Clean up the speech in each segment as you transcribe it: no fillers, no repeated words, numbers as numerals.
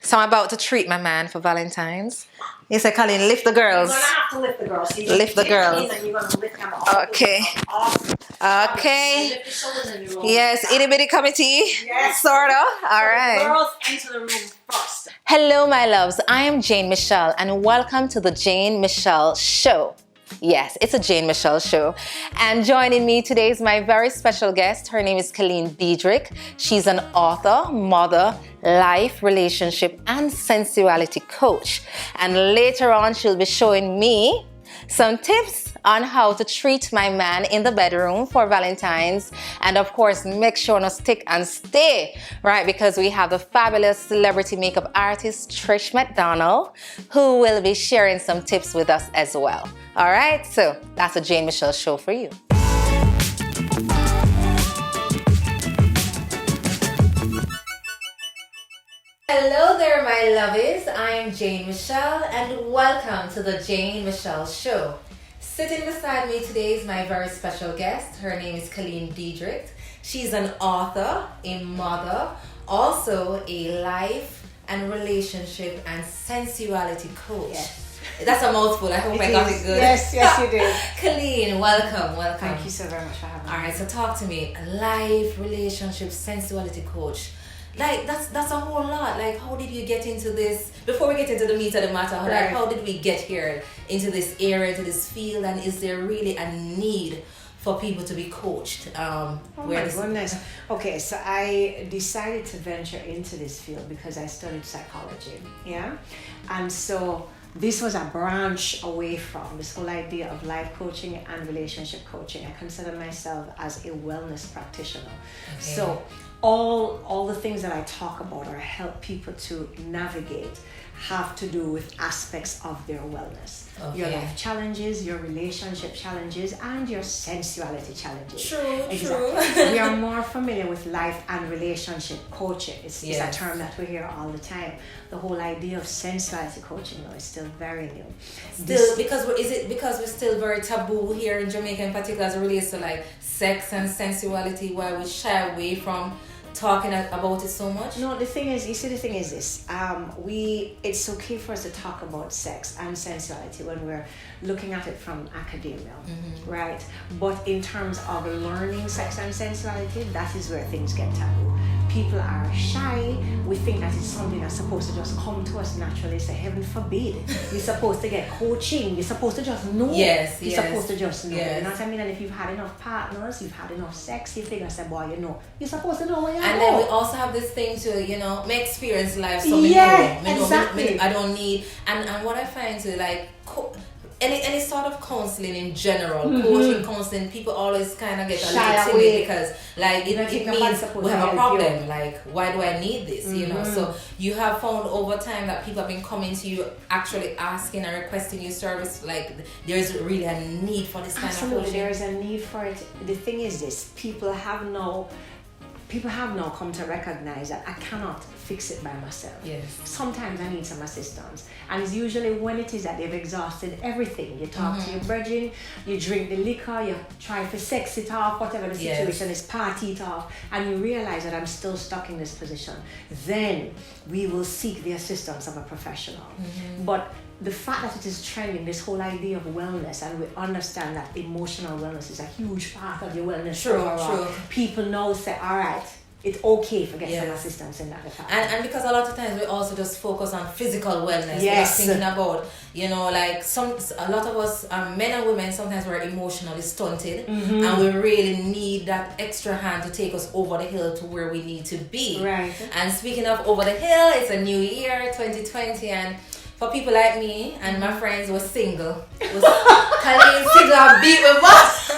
So I'm about to treat my man for Valentine's. He said, Colleen, lift the girls. You're going to have to lift the girls. So lift the girls. And you're going to lift them up. Okay. Awesome. Okay. Lift your shoulders and you roll. Yes, itty bitty committee. Yes. Sort of. All right. Girls enter the room first. Hello, my loves. I am Jane Michelle, and welcome to the Jane Michelle Show. Yes, it's a Jane Michelle Show. And joining me today is my very special guest. Her name is Colleen Diedrich. She's an author, mother, life, relationship, and sensuality coach. And later on, she'll be showing me some tips on how to treat my man in the bedroom for Valentine's. And of course, make sure to stick and stay, right? Because we have the fabulous celebrity makeup artist, Trish McDonald, who will be sharing some tips with us as well. All right, so that's a Jane Michelle Show for you. Hello there, my lovies. I am Jane Michelle, and welcome to the Jane Michelle Show. Sitting beside me today is my very special guest. Her name is Colleen Diedrich. She's an author, a mother, also a life and relationship and sensuality coach. Yes. That's a mouthful. I hope I got it good. Yes, you did. Colleen, welcome. Thank you so very much for having me. All right, so talk to me. Life, relationship, sensuality coach. Like that's a whole lot. Like, how did you get into this? Before we get into the meat of the matter, like, how did we get here into this area, into this field? And is there really a need for people to be coached? Oh my goodness. Okay, so I decided to venture into this field because I studied psychology. Yeah, and so this was a branch away from this whole idea of life coaching and relationship coaching. I consider myself as a wellness practitioner. Okay. So all the things that I talk about or help people to navigate have to do with aspects of their wellness. Okay. Your life challenges, your relationship challenges, and your sensuality challenges. True. We are more familiar with life and relationship coaching. It's a term that we hear all the time. The whole idea of sensuality coaching, though, is still very new. Because we're still very taboo here in Jamaica in particular as it relates to like sex and sensuality, why we shy away from talking about it so much? No, the thing is this. It's okay for us to talk about sex and sensuality when we're looking at it from academia, right? But in terms of learning sex and sensuality, that is where things get taboo. People are shy. We think that it's something that's supposed to just come to us naturally. So heaven forbid. You're supposed to get coaching. You're supposed to just know. Yes. You're supposed to just know. Yes. You know what I mean? And if you've had enough partners, you've had enough sex, you figure, say, boy, you know. You're supposed to know what you know. And then we also have this thing to, may experience life. So exactly. I don't need. And what I find to like, any sort of counseling in general, coaching, counseling, people always kind of get a little timid because like it means we have a problem. Like, why do I need this? You know, so you have found over time that people have been coming to you actually asking and requesting your service. Like, there's really a need for this kind of coaching. There is a need for it. The thing is this: people have now come to recognize that I cannot fix it by myself. Yes. Sometimes I need some assistance. And it's usually when it is that they've exhausted everything. You talk to your brethren, you drink the liquor, you try to sex it off, whatever the situation is, party it off, and you realize that I'm still stuck in this position. Then we will seek the assistance of a professional. But the fact that it is trending, this whole idea of wellness, and we understand that emotional wellness is a huge part of your wellness. True. People now say, all right, it's okay for getting some assistance in that department. And because a lot of times we also just focus on physical wellness. Yes. We're thinking about, like a lot of us, men and women, sometimes we're emotionally stunted and we really need that extra hand to take us over the hill to where we need to be. Right. And speaking of over the hill, it's a new year, 2020, and for people like me and my friends who are single, Colleen single beat with us.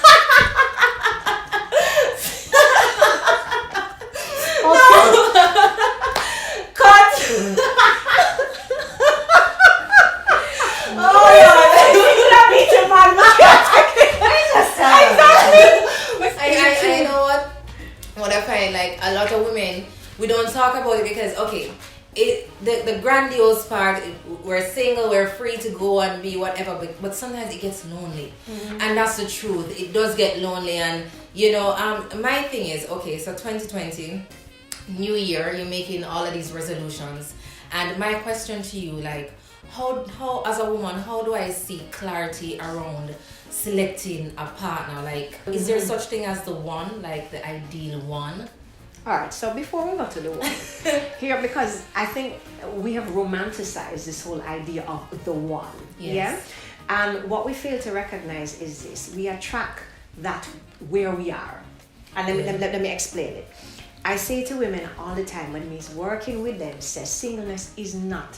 I know what I find, like a lot of women, we don't talk about it because the grandiose part, we're single, we're free to go and be whatever, but sometimes it gets lonely, and that's the truth. It does get lonely, and my thing is, so 2020, new year, you're making all of these resolutions, And my question to you, like, how as a woman, how do I see clarity around selecting a partner? Like, is there such thing as the one, like the ideal one? All right, so before we go to the one here, because I think we have romanticized this whole idea of the one. Yes. Yeah. And what we fail to recognize is this: we attract that where we are. And let me explain it. I say to women all the time when we're working with them, says singleness is not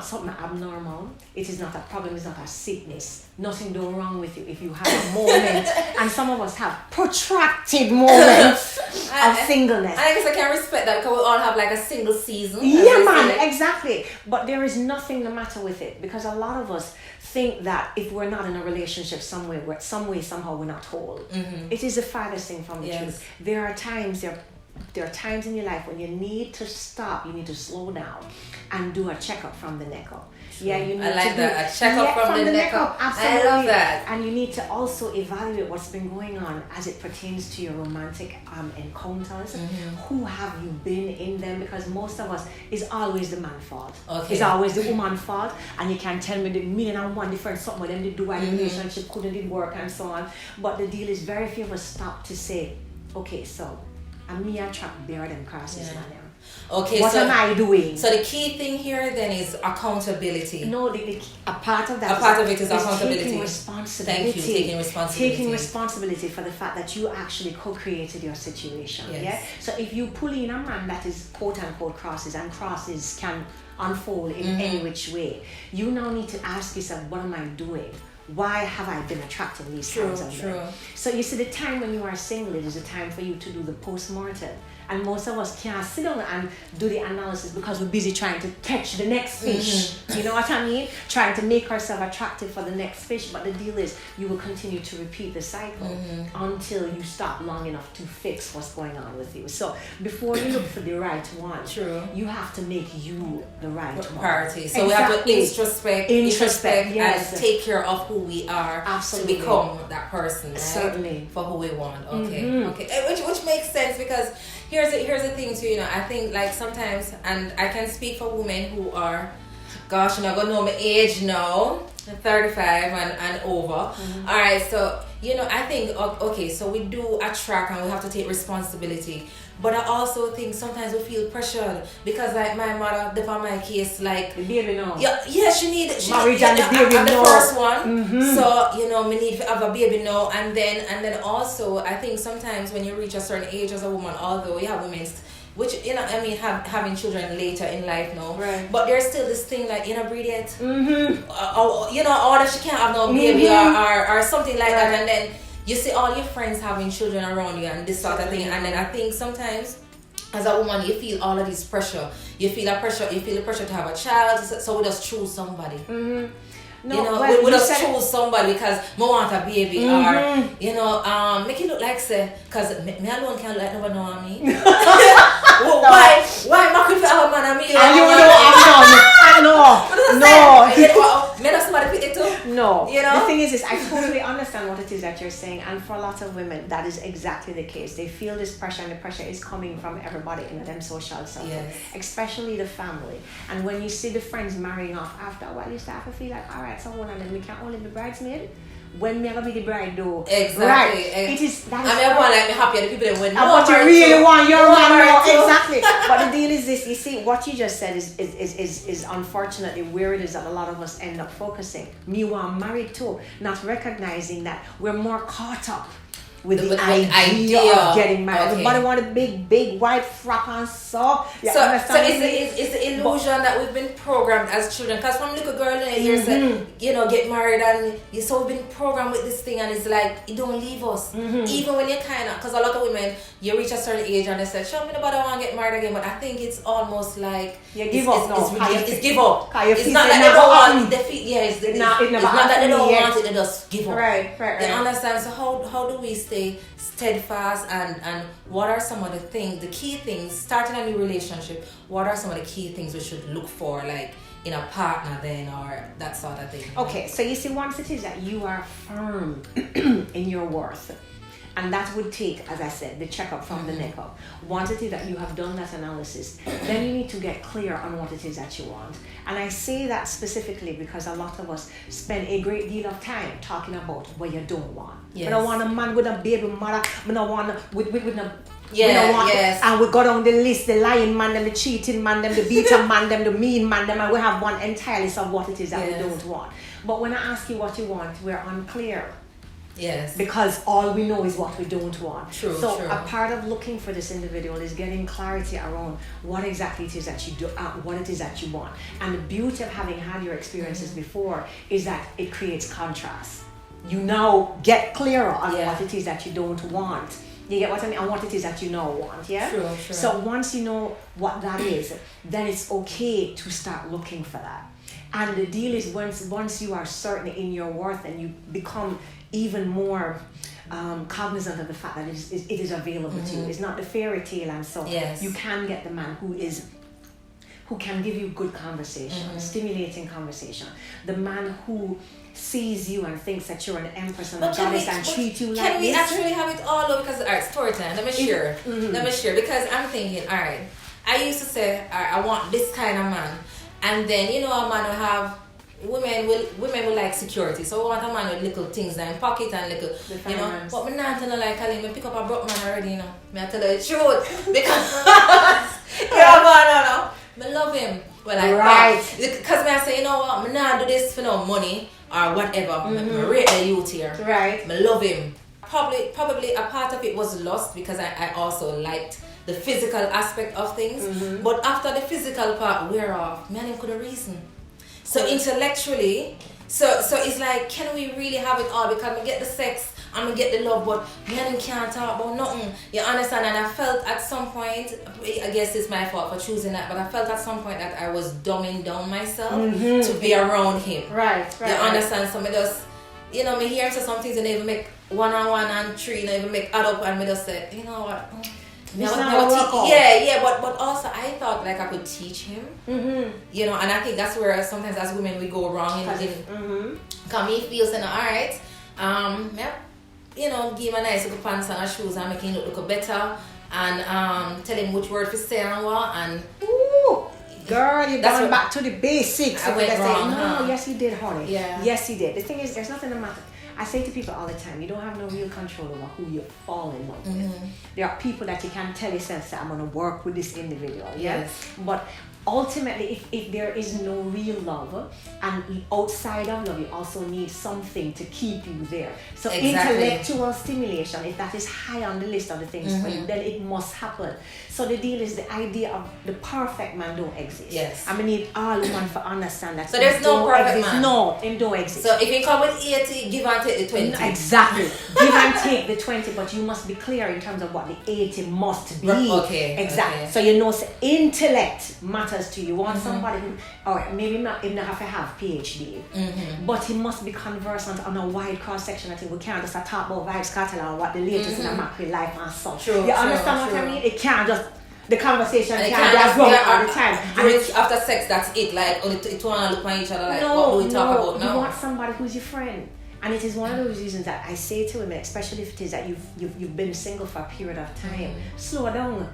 something abnormal. It is not a problem. It's not a sickness. Nothing do wrong with you if you have a moment. And some of us have protracted moments of singleness. I guess I can respect that because we all have like a single season. Yeah, man, exactly. But there is nothing the matter with it, because a lot of us think that if we're not in a relationship somewhere, somehow we're not whole. It is the farthest thing from the truth. There are times in your life when you need to stop, you need to slow down and do a checkup from the neck up. Yeah, you need I like to that. A checkup from the neck up. Absolutely. I love that. And you need to also evaluate what's been going on as it pertains to your romantic encounters. Who have you been in them? Because most of us, is always the man's fault. Okay. It's always the woman's fault. And you can tell me the million and one different something with them they do why the relationship couldn't work and so on. But the deal is very few of us stop to say, okay, so and me attract bear them crosses, man. Okay, what am I doing? So the key thing here then is accountability. No, a part of that. A part of it is accountability. Taking responsibility. Thank you. Taking responsibility. Taking responsibility for the fact that you actually co-created your situation. Yes. Yeah. So if you pull in a man that is quote unquote crosses, and crosses can unfold in any which way, you now need to ask yourself, what am I doing? Why have I been attracting these kinds of men? So you see, the time when you are single, it is a time for you to do the post-mortem. And most of us can't sit down and do the analysis because we're busy trying to catch the next fish. You know what I mean? Trying to make ourselves attractive for the next fish. But the deal is, you will continue to repeat the cycle until you stop long enough to fix what's going on with you. So before you look for the right one, you have to make you the right one. Priority. So we have to introspect yes. and take care of who we are to become that person, right? Certainly. For who we want. Okay. Okay. Which makes sense, because here's the thing too, you know, I think like sometimes, and I can speak for women who are, gosh, you're not gonna know my age now, 35 and over. Alright, so you know, I think okay, so we do attract and we have to take responsibility. But I also think sometimes we feel pressured because, like, my mother, on my case, like, the baby now. Yeah, she need marriage and the baby I'm the now. first one, so you know, me need to have a baby now, and then also I think sometimes when you reach a certain age as a woman, although you have women, which you know, I mean, having children later in life now, right. But there's still this thing like, you know, breed it, you know, or that she can't have no baby or something like that, and then you see all your friends having children around you and this sort of thing, and then I think sometimes as a woman you feel all of this pressure. You feel the pressure to have a child, so we just choose somebody. No, you know, we just choose somebody because we want a baby, or you know, make it look like say, cause me alone can't look like nobody know me. Well, why not if you have a man and me? I know. Me not somebody pick it too. No, you know. The thing is I totally understand what it is that you're saying, and for a lot of women, that is exactly the case. They feel this pressure, and the pressure is coming from everybody in them social circle, especially the family. And when you see the friends marrying off after a while, you start to feel like, all right, so hold on, then we can't only be bridesmaid. When me gonna be the bride though? Exactly. Right. It is that. I mean, everyone like me happy, the people that win. But you really want your man, exactly. But the deal is this: you see, what you just said is unfortunately where it is that a lot of us end up focusing. Me want married too, not recognizing that we're more caught up with the idea of getting married. Everybody want a big white frock on, so it's the illusion that we've been programmed as children. Because from little girl in years, you know, get married, and so we've been programmed with this thing, and it's like it don't leave us. Even when you kind of, because a lot of women, you reach a certain age and they say, "Show me nobody want to get married again." But I think it's almost like you give up. It's give up. It's not that they don't want it. It's not that they don't want it. They just give up. Right. You understand? So how do we stay steadfast, and what are some of the key things starting a new relationship? What are some of the key things we should look for, like in a partner then, or that sort of thing? Okay, so you see, once it is that you are firm in your worth And that would take, as I said, the checkup from the neck up. Once it is that you have done that analysis, then you need to get clear on what it is that you want. And I say that specifically because a lot of us spend a great deal of time talking about what you don't want. Yes. I don't want a man with a baby mother. I don't want with no. Yes. And we go down the list, the lying man, them, the cheating man, them, the beater man, them, the mean man, them, and we have one entire list of what it is that we don't want. But when I ask you what you want, we're unclear. Yes. Because all we know is what we don't want. True. A part of looking for this individual is getting clarity around what exactly it is that you do, what it is that you want. And the beauty of having had your experiences before is that it creates contrast. You now get clearer on what it is that you don't want. You get what I mean? And what it is that you now want, yeah? True. So once you know what that is, then it's okay to start looking for that. And the deal is once you are certain in your worth and you become even more cognizant of the fact that it is available to you. It's not the fairy tale, and so you can get the man who can give you good conversation, stimulating conversation. The man who sees you and thinks that you're an empress and a goddess and treat you like this. Can we actually have it all over? Because, all right, story time. Let me share. Because I'm thinking, all right, I used to say, all right, I want this kind of man. And then, a man will have, women will like security. So we want a man with little things in pocket and little, But me not tell her like, me pick up a broke man already, Me I tell her the truth. Because, me love him. Well, right. Because me I say, you know what, me not do this for no money or whatever. Me rate the youth here. Right. Me love him. Probably a part of it was lost because I also liked the physical aspect of things. But after the physical part wear off, me and him could have reason. So intellectually, so it's like, can we really have it all? Because we get the sex and we get the love, but me and him can't talk about nothing. You understand? And I felt at some point, I guess it's my fault for choosing that, but I felt at some point that I was dumbing down myself to be around him. Right. You understand? So me just, me hear him say some things and even make 1 and 1 and 3, and even make add up, and me just say, you know what? But also I thought like I could teach him, and I think that's where sometimes as women we go wrong in come he feels alright, give him a nice little pants and a shoes and make him look better, and tell him which word to say and what, and girl, you're going back to the basics. I went wrong. No, yes you did, honey. Yeah. Yes you did. The thing is, there's nothing the matter. I say to people all the time, you don't have no real control over who you fall in love with. There are people that you can tell yourself that I'm going to work with this individual. Yes. But ultimately, if there is no real love, and outside of love, you also need something to keep you there. So intellectual stimulation, if that is high on the list of the things for you, then it must happen. So the deal is the idea of the perfect man don't exist. Yes. I need all women to understand that. So there's no perfect man. No, it don't exist. So if you come with 80, give and take the 20. Exactly. Give and take the 20, but you must be clear in terms of what the 80 must be. Okay. Exactly. Okay. So you know, intellect matters to you. You want somebody who, alright, maybe not even have to have PhD, but he must be conversant on a wide cross section. I think we can't just talk about vibes catalog or what the latest in the macro life and so. You understand what I mean? It can't just. The conversation can't just go all the time. After sex, that's it. Like, it wanna look at each other like, what do we talk about now? You want somebody who's your friend. And it is one of those reasons that I say to women, especially if it is that you've been single for a period of time, slow down.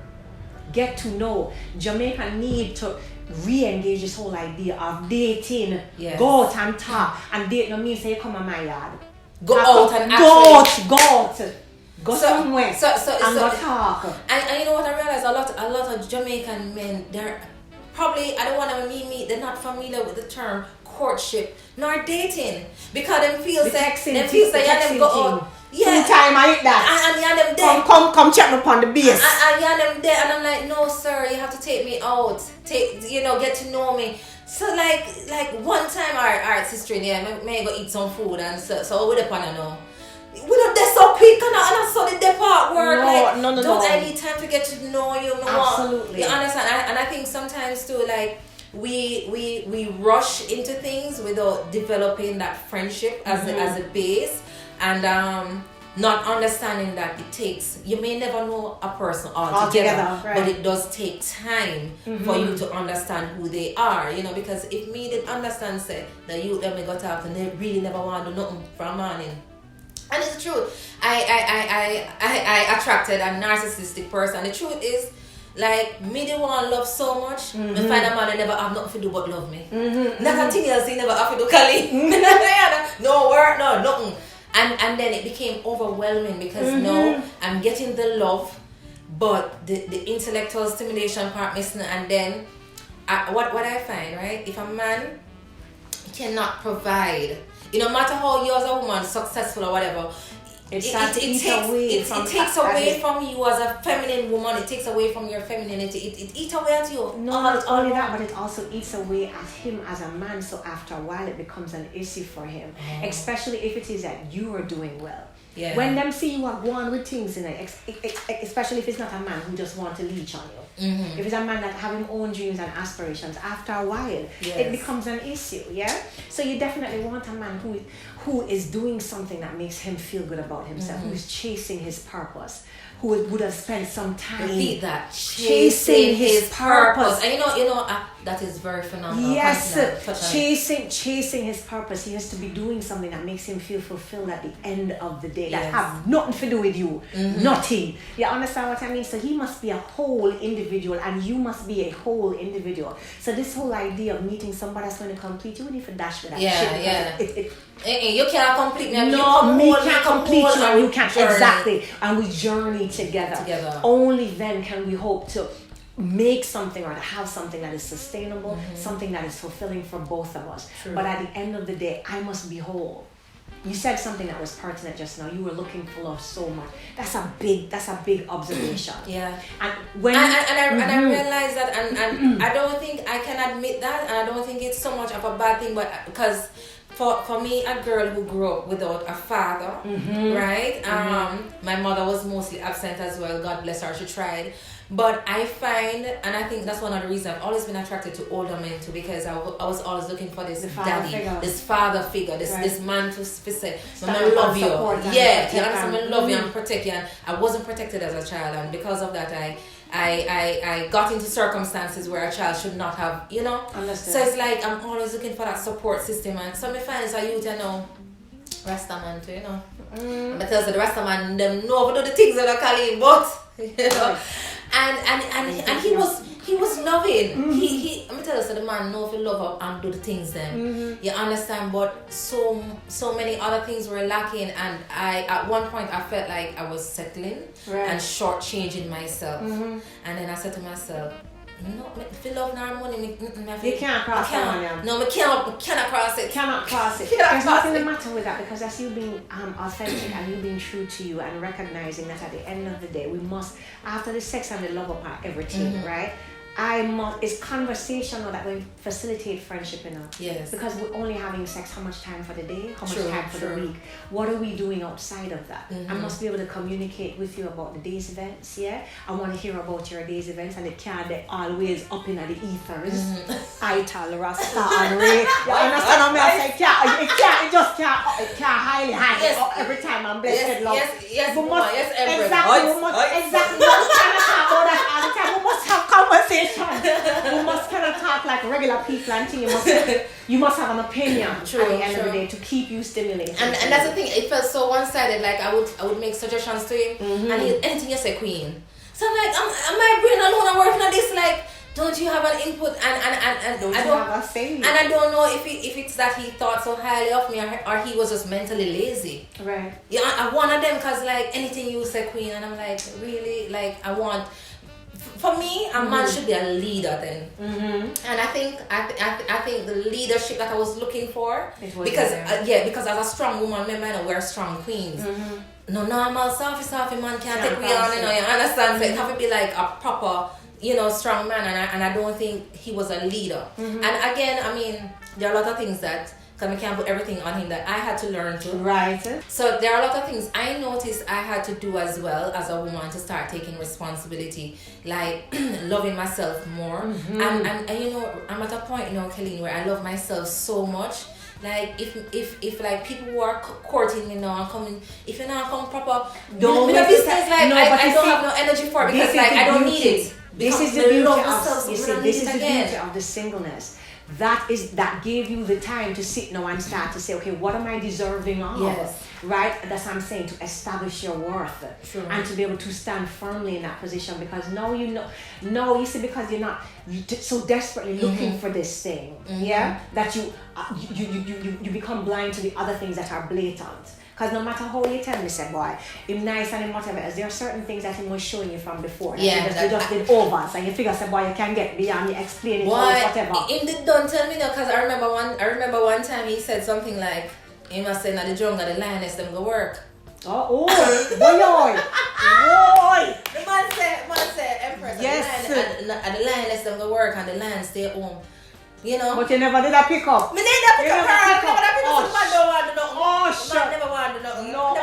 Get to know. Jamaica need to re-engage this whole idea of dating. Yes. Go out and talk. And date no means say you come on my yard. Go out and actually go out. Go somewhere and go talk. And you know what I realized? A lot of Jamaican men, they're probably, I don't want to meet, they're not familiar with the term courtship nor dating, because them feel that them go out. Yeah. 2 times I hit that. And them there. Come check me upon the base. And them there, and I'm like, no sir, you have to take me out. Get to know me. So like one time, our sister in here, may go eat some food, and so we depend on now. We not there so quick, and I saw the depart word. No. Don't I need time to get to know you more? Absolutely. You understand? And I think sometimes too, like we rush into things without developing that friendship as a base, and not understanding that it takes. You may never know a person altogether, right. but it does take time for you to understand who they are. Because if me didn't understand, say the youth that me got up and they really never want to do nothing from morning. And it's the truth. I attracted a narcissistic person. The truth is, like, me the one love so much. Me find a man that never have nothing to do but love me. Not a thing else he never have to do, Kali. No work, no, nothing. And then it became overwhelming because now I'm getting the love, but the intellectual stimulation part missing. And then what I find, right? If a man cannot provide, no matter how you as a woman successful or whatever, it takes away from you as a feminine woman. It takes away from your femininity. It eats away at you. Not only that, but it also eats away at him as a man. So after a while, it becomes an issue for him, especially if it is that you are doing well. Yeah. When them see you are going with things in it, especially if it's not a man who just want to leech on you. If it's a man that have his own dreams and aspirations, after a while, it becomes an issue. Yeah. So you definitely want a man who is doing something that makes him feel good about himself, who is chasing his purpose, who would have spent some time. Repeat that. Chasing his purpose. And that is very phenomenal. Yes, chasing his purpose. He has to be doing something that makes him feel fulfilled at the end of the day. That have nothing to do with you. Nothing. You understand what I mean? So he must be a whole individual, and you must be a whole individual. So this whole idea of meeting somebody that's going to complete you, need to dash with that shit. You cannot complete me. No, me can't complete you, and you can't. Exactly. And we journey together. Only then can we hope to make something or to have something that is sustainable, something that is fulfilling for both of us. True. But at the end of the day, I must be whole. You said something that was pertinent just now. You were looking for love so much. That's a big observation. Yeah. And when I realize that, and I don't think I can admit that, and I don't think it's so much of a bad thing, but because for me, a girl who grew up without a father, right? My mother was mostly absent as well. God bless her, she tried. But I find, and I think that's one of the reasons I've always been attracted to older men too, because I was always looking for this this father figure, this man to say, I love you. Yeah, you understand? I love you and protect you. And I wasn't protected as a child, and because of that, I got into circumstances where a child should not have, Understood. So it's like I'm always looking for that support system, and some of my friends are youth, Rasta man too, But tell you the Rasta man, them know how to do the things that I call him, but and he was loving. He I'm tell you, so the man know if you love her and do the things then. You understand? But so many other things were lacking, and at one point I felt like I was settling and shortchanging myself. And then I said to myself, no, if you love now money, you can't cross that. No, I cannot cross it. Cannot cross it. There's nothing the matter with that, because that's you being authentic and you being true to you and recognizing that at the end of the day, we must, after the sex and the love apart, everything, right? It's conversational that will facilitate friendship, Yes. Because we're only having sex how much time for the day, how much time for the week. What are we doing outside of that? I must be able to communicate with you about the day's events, I want to hear about your day's events, and it can't be always up in the ethers. Ital, Rasta, and Ray. You understand what I say? It can't highly every time I'm blessed love. Yes, Exactly. We cannot talk about that all the time. We must have conversation. We must kind of talk like regular people and you must have an opinion at the end of the day to keep you stimulated. And that's the thing, it felt so one-sided, like I would make suggestions to him and anything you say, queen. So I'm like, am my brain alone and working on this? Like, don't you have an input? And I don't know if it's that he thought so highly of me or he was just mentally lazy. Right. Yeah, I'm one of them, because like anything you say, queen, and I'm like, really? Like, I want... For me, a man should be a leader then, and I think the leadership that I was looking for, because as a strong woman, we're strong queens. No normal softy man can't take me on, you understand? So it have to be like a proper, strong man, and I don't think he was a leader. And again, I mean, there are a lot of things that. Because I can't put everything on him that I had to learn to. Right. So there are a lot of things I noticed I had to do as well as a woman to start taking responsibility, like loving myself more. And I'm at a point now, Colleen, where I love myself so much. Like if like people who are courting me now and coming, if you're not come proper, don't business, like I don't have no energy for it, because like I don't need it. This is the beauty of, you see, this is the beauty of the singleness. That gave you the time to sit now and start to say, okay, what am I deserving of? Yes. Right? That's what I'm saying, to establish your worth. True. And to be able to stand firmly in that position, because now you know, no, you see, because you're not so desperately looking for this thing, yeah, that you become blind to the other things that are blatant. Because no matter how you tell me, say, boy, him nice and him whatever else, there are certain things that he was showing you from before. That you just did overs, and you figure, say, boy, you can get beyond, you explain it, whatever. Don't tell me no, because I remember one time he said something like, he must say, "Now the jungle, the lioness, them go work." Boy. The man say, Empress, yes, and the lioness, them go work, and the lion stay home. You know? But you never did a pick up. Me never pick up her. Never want to know. No.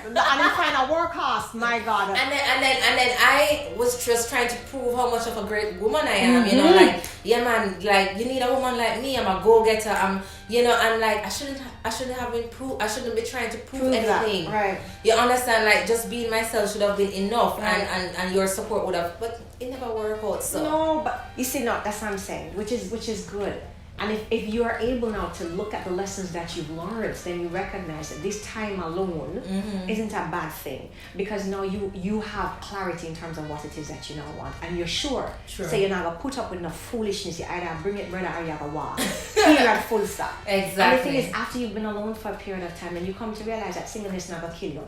And then find a workhorse, my God. And then I was just trying to prove how much of a great woman I am. You know, like, yeah, man, like, you need a woman like me. I'm a go-getter. You know, and like, I shouldn't have been I shouldn't be trying to prove anything. That. Right. You understand? Like, just being myself should have been enough, right. and your support would have. But it never worked out. So no, but you see, no, that's what I'm saying, which is good. And if you are able now to look at the lessons that you've learned, then you recognize that this time alone isn't a bad thing, because now you have clarity in terms of what it is that you now want, and you're sure. So you're not gonna put up with no foolishness. You either bring it, brother, or you have a walk. Period. Full stop. Exactly. And the thing is, after you've been alone for a period of time, and you come to realize that singleness never kill you.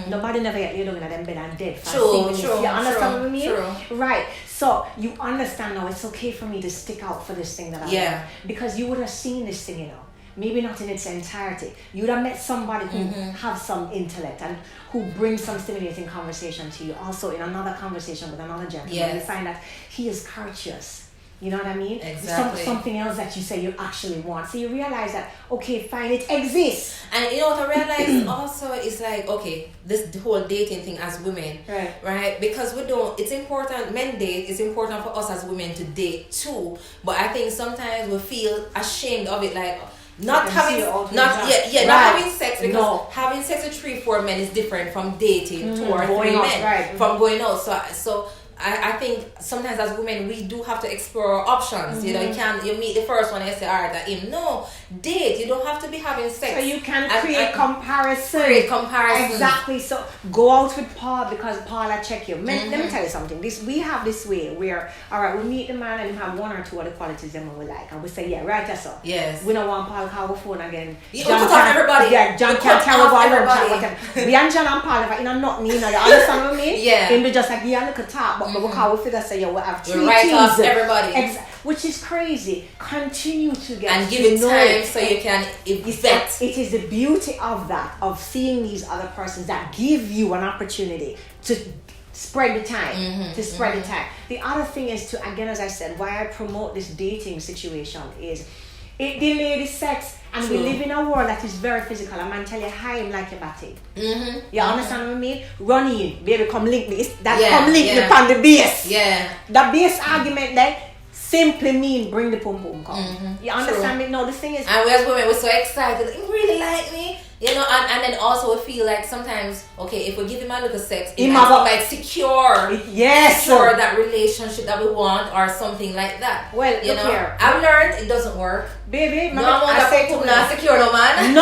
Nobody never get laid down in them bed and dead for singleness. You understand what I mean? True. Right. So you understand now it's okay for me to stick out for this thing that I want. Because you would have seen this thing, you know, maybe not in its entirety. You would have met somebody who have some intellect and who brings some stimulating conversation to you. Also in another conversation with another gentleman, you find that he is courteous. You know what I mean? Exactly. Something else that you say you actually want. So you realize that, okay, fine, it exists. And you know what I realize also is like, okay, the whole dating thing as women, right? Because it's important, men date, it's important for us as women to date too. But I think sometimes we feel ashamed of it, like, not having sex, because having sex with 3-4 men is different from dating 2 or 3 men, from going out. So I think sometimes as women we do have to explore options. You know, you meet the first one and you say, all right, that him. No, date. You don't have to be having sex. So you can create comparison. Exactly. So go out with Paul because Paul will check you. Let me tell you something. We have this way where, all right, we meet the man and we have 1 or 2 other qualities that we like, and we say, yeah, right, that's all. Yes. We don't want Paul call our phone again. John can't, everybody. Yeah, John can't tell about whatever. We and John and Paul, if you know nothing, you know, you understand what I mean? Yeah. And we just like, yeah, look at top, but we call, we figure say, yeah, we have 3 right teams. Off everybody. Which is crazy. Continue to get and give it time so you can effect. It is the beauty of that, of seeing these other persons that give you an opportunity to spread the time, the time. The other thing is to, again, as I said, why I promote this dating situation is it delays sex, and we live in a world that is very physical. A man tell you, hi, I'm like your body. You understand what I mean? Run in, baby, come link me. Come link me on the base. Yeah. The base argument then simply mean bring the pum pum come. You understand me? No, the thing is, and we as women, we're so excited. He really like me. You know, and then also we feel like sometimes, okay, if we give him a little sex, it might secure that relationship that we want or something like that. Well, you know, here. I've learned it doesn't work. Baby, no amount of people not secure no man.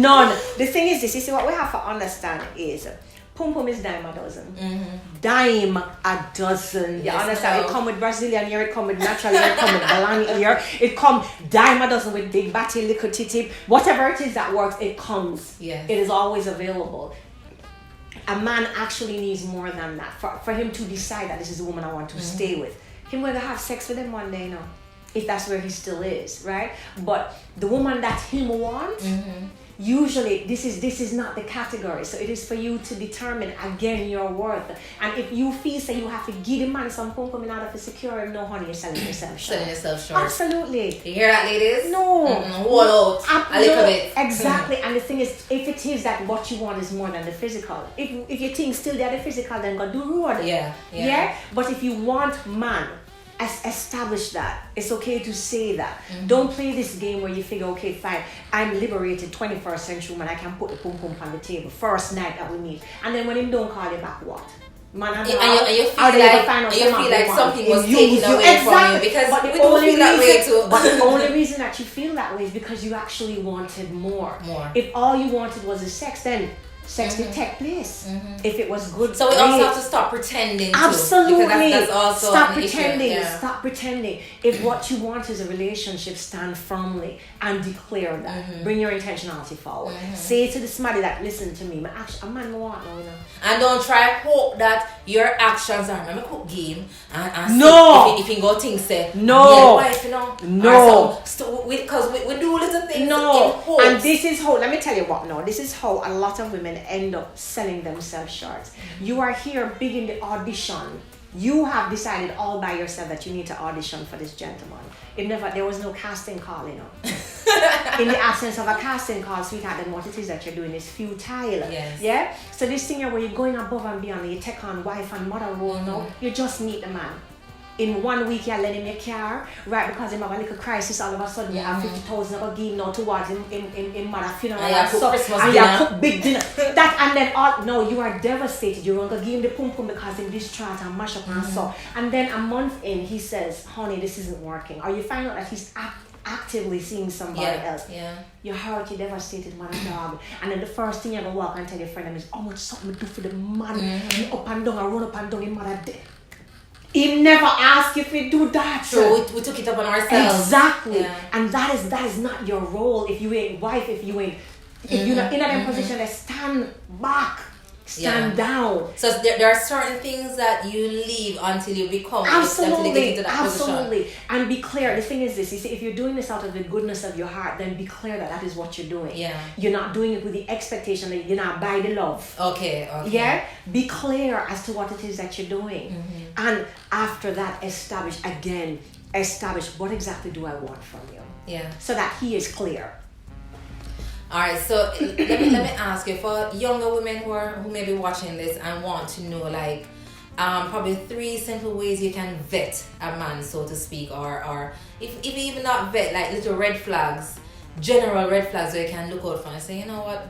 None. The thing is this, you see, what we have to understand is pum pum is dime a dozen. Dime a dozen. You understand? It come with Brazilian ear, it come with natural ear, it come with Balani ear, it come dime a dozen with big batty, little titty. Whatever it is that works, it comes. Yes. It is always available. A man actually needs more than that for him to decide that this is the woman I want to stay with. Him going to have sex with him one day, you know, if that's where he still is, right? But the woman that him wants, usually this is not the category. So it is for you to determine again your worth. And if you feel say you have to give the man some pum pum in order to secure him, no honey, you're selling yourself short. Selling yourself short. Absolutely. You hear that, ladies? No. Hold out a little bit. Exactly. And the thing is, if it is that what you want is more than the physical, if you think still they're the physical, then go do road. Yeah. But if you want man, establish that. It's okay to say that. Don't play this game where you figure, okay, fine, I'm liberated 21st century woman, I can put the pum pum on the table first night that we meet, and then when him don't call you back, what? man and you feel like something was taken away from you because but we don't feel that way too. But the only reason that you feel that way is because you actually wanted more. If all you wanted was the sex, then sex did take place. If it was good, so we also have to stop pretending. Absolutely, that's also stop pretending. Stop pretending. If what you want is a relationship, stand firmly and declare that. Bring your intentionality forward. Say to the somebody that listen to me. A man want now, you know. And don't try hope that your actions are. Remember, cook game and no. If you go things say no, wife, you know, no, because we do little things. No, in hopes. and this is how. Let me tell you what. No, this is how a lot of women end up selling themselves short. You are here big in the audition. You have decided all by yourself that you need to audition for this gentleman. There was no casting call, you know. In the absence of a casting call, sweetheart, then what it is that you're doing is futile. Yes. Yeah? So this thing here where you're going above and beyond, you take on wife and mother role now, you just meet the man. In 1 week, you're lending your car, right? Because you have a little crisis, all of a sudden you have 50,000 of a give now towards in mother funeral. And you cook big dinner. And then you are devastated. You're going to give him the pumpum because in distraught and mash up and so. And then a month in, he says, honey, this isn't working. Or you find out that he's actively seeing somebody else. Yeah. You're hurt, you're devastated, man and dog. And then the first thing you're going to walk and tell your friend is, how much something to do for the man. And up and down, and run up and down, your mother dead. He never asked if we do that. So we took it up on ourselves. Exactly. Yeah. And that is not your role. If you ain't wife, if you're not in that position, then stand back. Stand down. So there are certain things that you leave until you become until you get into that position. And be clear. The thing is this, you see, if you're doing this out of the goodness of your heart, then be clear that is what you're doing. Yeah. You're not doing it with the expectation that you're not by the love. Okay. Yeah? Be clear as to what it is that you're doing. And after that, establish what exactly do I want from you. Yeah. So that he is clear. Alright, so let me ask you, for younger women who may be watching this and want to know, like, probably 3 simple ways you can vet a man, so to speak, or if you even not vet, like little red flags, general red flags where you can look out for and say, you know what,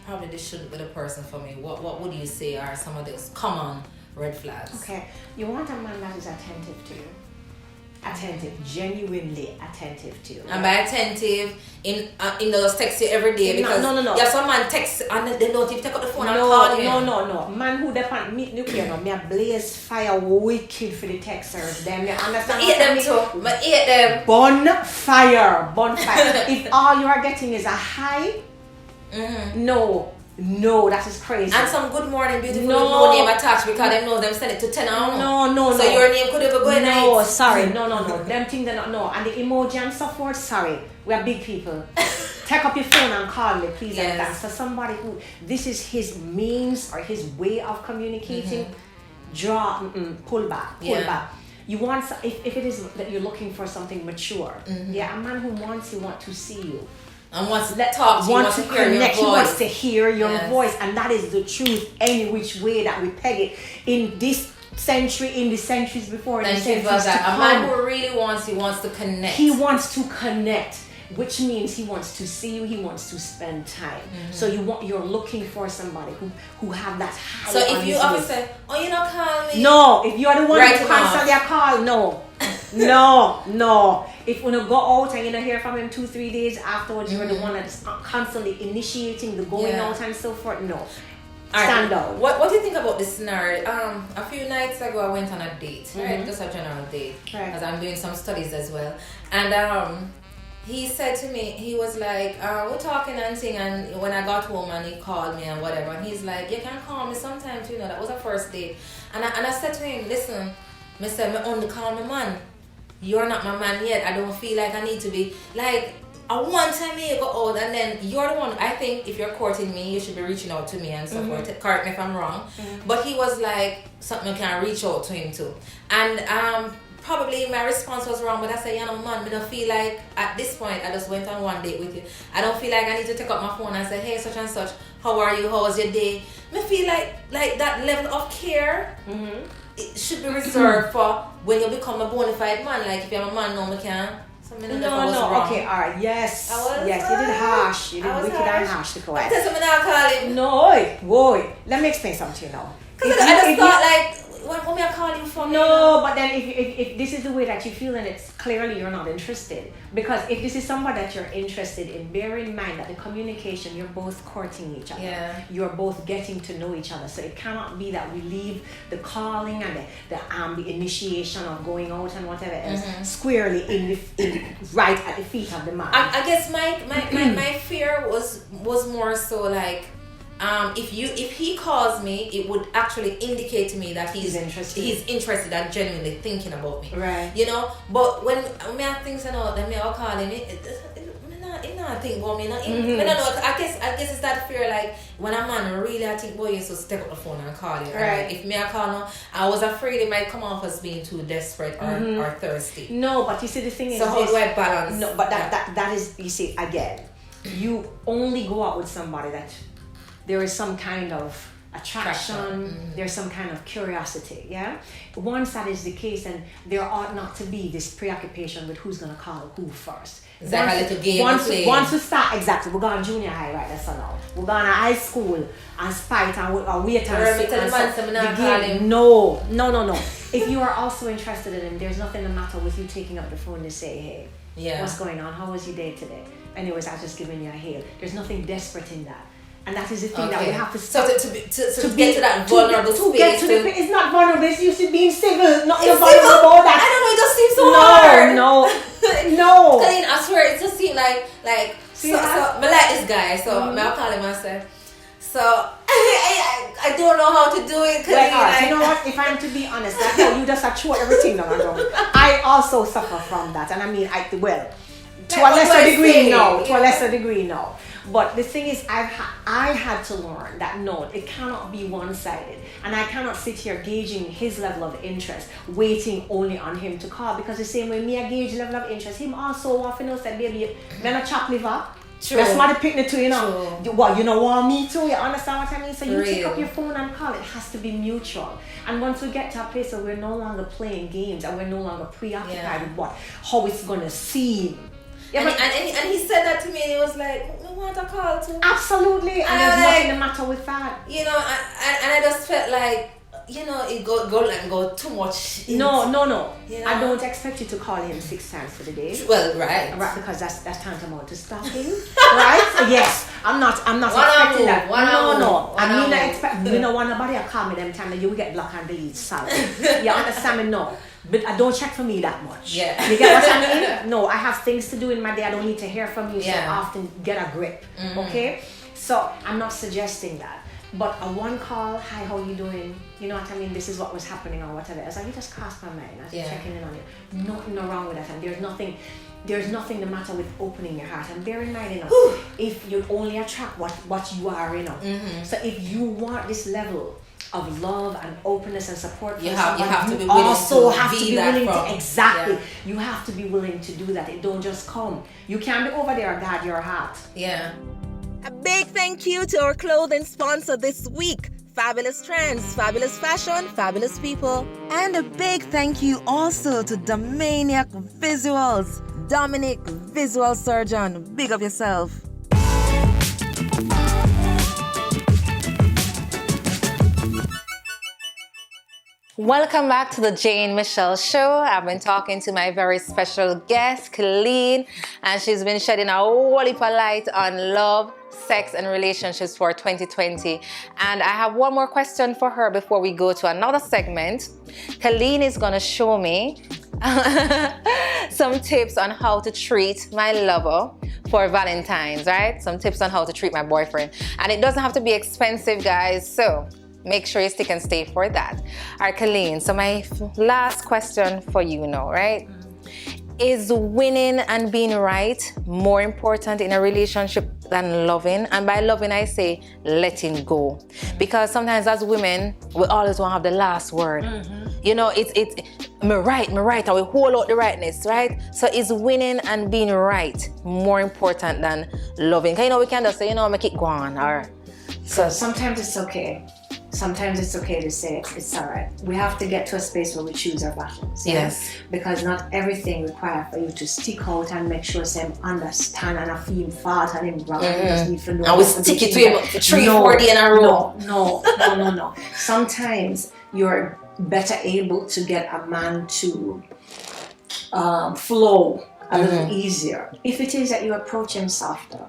probably this shouldn't be the person for me. What would you say are some of those common red flags? Okay, you want a man that is attentive to you. Attentive, genuinely attentive to you. And by attentive, in those text you every day, because no. You have some man text and they don't even take out the phone and call you. No. Man who depend me nuclear no, me a blaze fire wicked for the texters. Them you understand? I hate them too. I hate them. Bonfire. If all you are getting is a hi, no, that is crazy. And some good morning beautiful with no name attached because they know them send it to 10 hours. No. So your name could ever go in. No, sorry. No. Them things they're not. No. And the emoji and so forth, sorry. We are big people. Take up your phone and call me, please. Yes. And that. So somebody who, this is his means or his way of communicating, pull back. You want, if it is that you're looking for something mature, a man who wants to see you. And wants to talk to you, wants to connect, he wants to hear your voice, and that is the truth any which way that we peg it in this century, in the centuries before, in the centuries to come. A man who really wants to connect. He wants to connect, which means he wants to see you, he wants to spend time. So you're looking for somebody who have that high. So if you always say, oh, you don't call me. No, if you are the one who constantly call, no. If when you go out and you don't hear from him 2-3 days afterwards, you're the one that's constantly initiating the going out and so forth. No. Stand out. What do you think about this scenario? A few nights ago, I went on a date, right? Just a general date, because I'm doing some studies as well. And he said to me, he was like, we're talking and thing, and when I got home and he called me and whatever, and he's like, you can call me sometimes, you know, that was a first date. And I said to him, listen, I said, I only call my man. You're not my man yet. I don't feel like I need to be. Like, I want time you go out, and then you're the one. I think if you're courting me, you should be reaching out to me and so forth. Correct me if I'm wrong. But he was like, something you can reach out to him too. And probably my response was wrong, but I said, you know, man, I don't feel like, at this point, I just went on one date with you. I don't feel like I need to take up my phone and say, hey, such and such, how are you? How was your day? I feel like that level of care, it should be reserved for when you become a bona fide man. Like if you're a man, no, I can't. No, okay, alright, yes, you did harsh, you did wicked and harsh to go ahead. No, boy, let me explain something to you now. Because I just thought like, what may I call you for? No, but then if this is the way that you feel, then it's clearly you're not interested. Because if this is somebody that you're interested in, bear in mind that the communication, you're both courting each other. Yeah. You're both getting to know each other. So it cannot be that we leave the calling and the initiation of going out and whatever else squarely in right at the feet of the man. I guess my fear was more so like, if he calls me, it would actually indicate to me that he's interested and genuinely thinking about me. Right. You know, but when I think so now, then I'll call him. It not think about me. I don't know. I guess it's that fear. Like when a man really, I think boy, you so step up the phone and call you. Right. Like, if me I call now, I was afraid it might come off as being too desperate or thirsty. No, but you see the thing is. So how do I balance? No, but that is, you see, again, you only go out with somebody that there is some kind of attraction, there's some kind of curiosity, yeah? Once that is the case, then there ought not to be this preoccupation with who's gonna call who first. It's like a little game once we start, exactly, we're going junior high, right, that's all. We're going to high school and spite and wait and see. No. If you are also interested in him, there's nothing the matter with you taking up the phone to say, hey, what's going on? How was your day today? Anyways, I was just giving you a hail. There's nothing desperate in that. And that is the thing that we have to stop. So to get to that vulnerable space. It's not vulnerable, it's used to being civil, not it's vulnerable about that. I don't know, it just seems so hard. No. Colleen, I swear, it just seems like so I like this guy, so I'll call him myself. So I don't know how to do it. You know what? If I'm to be honest, like how you just throw everything down the road. I also suffer from that, and I mean, to a lesser degree now. But the thing is, I had to learn that no, it cannot be one-sided, and I cannot sit here gauging his level of interest, waiting only on him to call. Because the same way me I gauge level of interest, him also often knows that baby, man a chop liver. True. That's somebody picking it to, you know. True. What, you know want me too? You understand what I mean? So you Real. pick up your phone and call. It has to be mutual. And once we get to a place where we're no longer playing games and we're no longer preoccupied with how it's gonna seem. Yeah, and he said that to me, and he was like, "We want a call too." Absolutely, and there's nothing the matter with that. You know, and I just felt like, you know, it go too much. No. You know? I don't expect you to call him 6 times for the day. Well, right, because that's tantamount to stalking, right? Yes, I'm not expecting that. No. I mean, I expect you know, nobody will call me them time that you will get blocked and delete. Sorry, you understand me? No. But I don't check for me that much. Yeah. You get what I mean? No, I have things to do in my day. I don't need to hear from you so often. Get a grip. Okay? So I'm not suggesting that. But a one call, hi, how you doing? You know what I mean? This is what was happening or whatever. It's like, you just crossed my mind. I was checking in on you. Nothing wrong with that. And there's nothing the matter with opening your heart. And bear in mind, you know, if you only attract what you are, you know. So if you want this level of love and openness and support, you have to be willing also to have to be willing to exactly. You have to be willing to do that. It don't just come. You can't be over there and guard your heart. Yeah. A big thank you to our clothing sponsor this week, Fabulous Trends, Fabulous Fashion, Fabulous People. And a big thank you also to Dominic Visuals, Dominic Visual Surgeon. Big up yourself. Welcome back to the TheJaneMichelle Show. I've been talking to my very special guest, Colleen, and she's been shedding a whole heap of light on love, sex, and relationships for 2020. And I have one more question for her before we go to another segment. Colleen is going to show me some tips on how to treat my lover for Valentine's, right? Some tips on how to treat my boyfriend. And it doesn't have to be expensive, guys, so make sure you stick and stay for that. All right, Colleen, so my last question for you now, right? Is winning and being right more important in a relationship than loving? And by loving, I say letting go. Because sometimes as women, we always want to have the last word. You know, it's me right, and we hold out the rightness, right? So is winning and being right more important than loving? Because, you know, we can just say, you know, make it go on, or... So sometimes it's okay sometimes it's okay to say it's all right. We have to get to a space where we choose our battles. Yes. Because not everything requires for you to stick out and make sure some understand and I feel fault and him wrong. And just need to know. And we stick it to him for 3-4 days in a row. No. Sometimes you're better able to get a man to flow a little easier if it is that you approach him softer.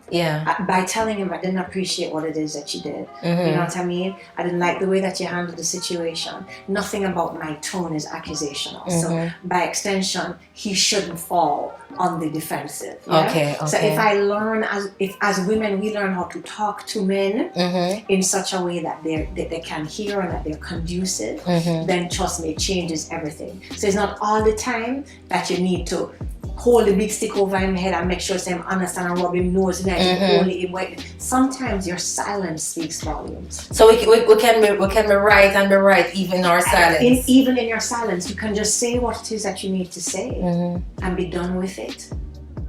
By telling him I didn't appreciate what it is that you did. You know what I mean? I didn't like the way that you handled the situation. Nothing about my tone is accusational. So by extension, he shouldn't fall on the defensive. Yeah? Okay. So if I learn as women we learn how to talk to men in such a way that they can hear and that they're conducive, then trust me, it changes everything. So it's not all the time that you need to hold the big stick over him head and make sure him understand and rub him nose and only him wait. Sometimes your silence speaks volumes. So we can be right and be right even in our silence. Even in your silence, you can just say what it is that you need to say and be done with it.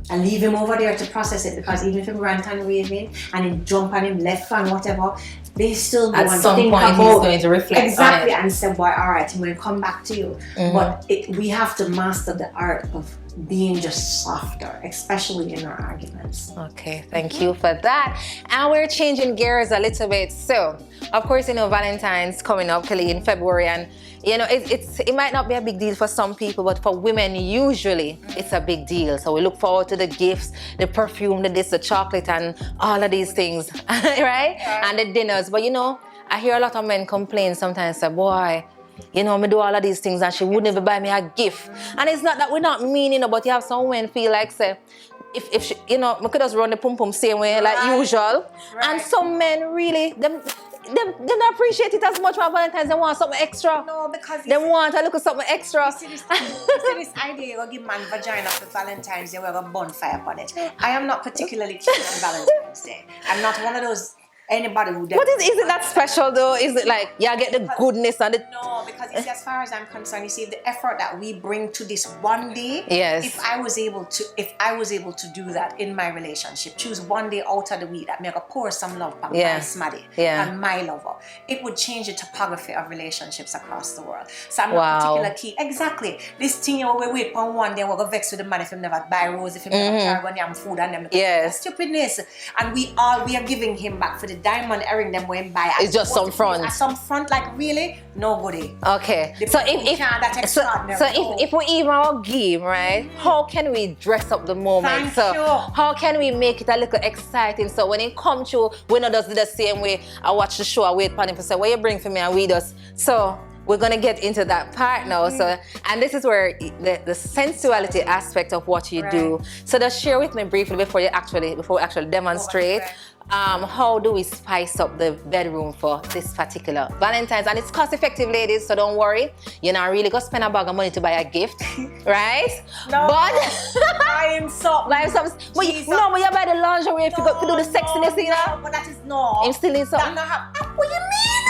And leave him over there to process it, because even if him rant and raving and him jump on him left and whatever, they still go at and some think point about he's going to reflect exactly on it. and say, boy, all right, I'm going to come back to you. But we have to master the art of being just softer, especially in our arguments. Okay, thank you for that. And we're changing gears a little bit. So, of course, Valentine's coming up, Kelly, in February, and it might not be a big deal for some people, but for women, usually it's a big deal. So we look forward to the gifts, the perfume, the chocolate, and all of these things, right? And the dinners. But I hear a lot of men complain sometimes, say, boy, me do all of these things and she wouldn't even buy me a gift. And it's not that we're not mean, but you have some women feel like, say, if she, we could just run the pum same way like usual. Right. And some men really, them don't appreciate it as much for Valentine's. They want something extra. No, because they want a little something extra. You see this idea, you're going to give man vagina for Valentine's Day, we're going to bonfire upon it. I am not particularly keen on Valentine's Day. I'm not one of those anybody who does. But isn't that special though? Is it like I get the goodness and the... No, because you see, as far as I'm concerned, you see the effort that we bring to this one day. Yes. If I was able to do that in my relationship, choose one day out of the week that make a pour some love on my smaddy and my lover, it would change the topography of relationships across the world. So I'm not particular key. Exactly. This thing you will wait on one day, we're gonna vex with the man if he never buy rose, if he never carry on food and them. Yes. Stupidness. And we are giving him back for the diamond earring them when buy. It's just some front. Some front, like really no goodie. Okay. So if we even our game, right? How can we dress up the moment? How can we make it a little exciting? So when it comes to, we not just do the same way. I watch the show, I wait for him to say, what you bring for me, and we just so. We're gonna get into that part now. So, and this is where the sensuality aspect of what you do. So just share with me briefly before we actually demonstrate. How do we spice up the bedroom for this particular Valentine's? And it's cost effective, ladies, so don't worry. You're not really gonna spend a bag of money to buy a gift, right? No, but buying something. But you buy the lingerie if you got to do the sexiness, No, but that is no. I'm still in something. What you mean?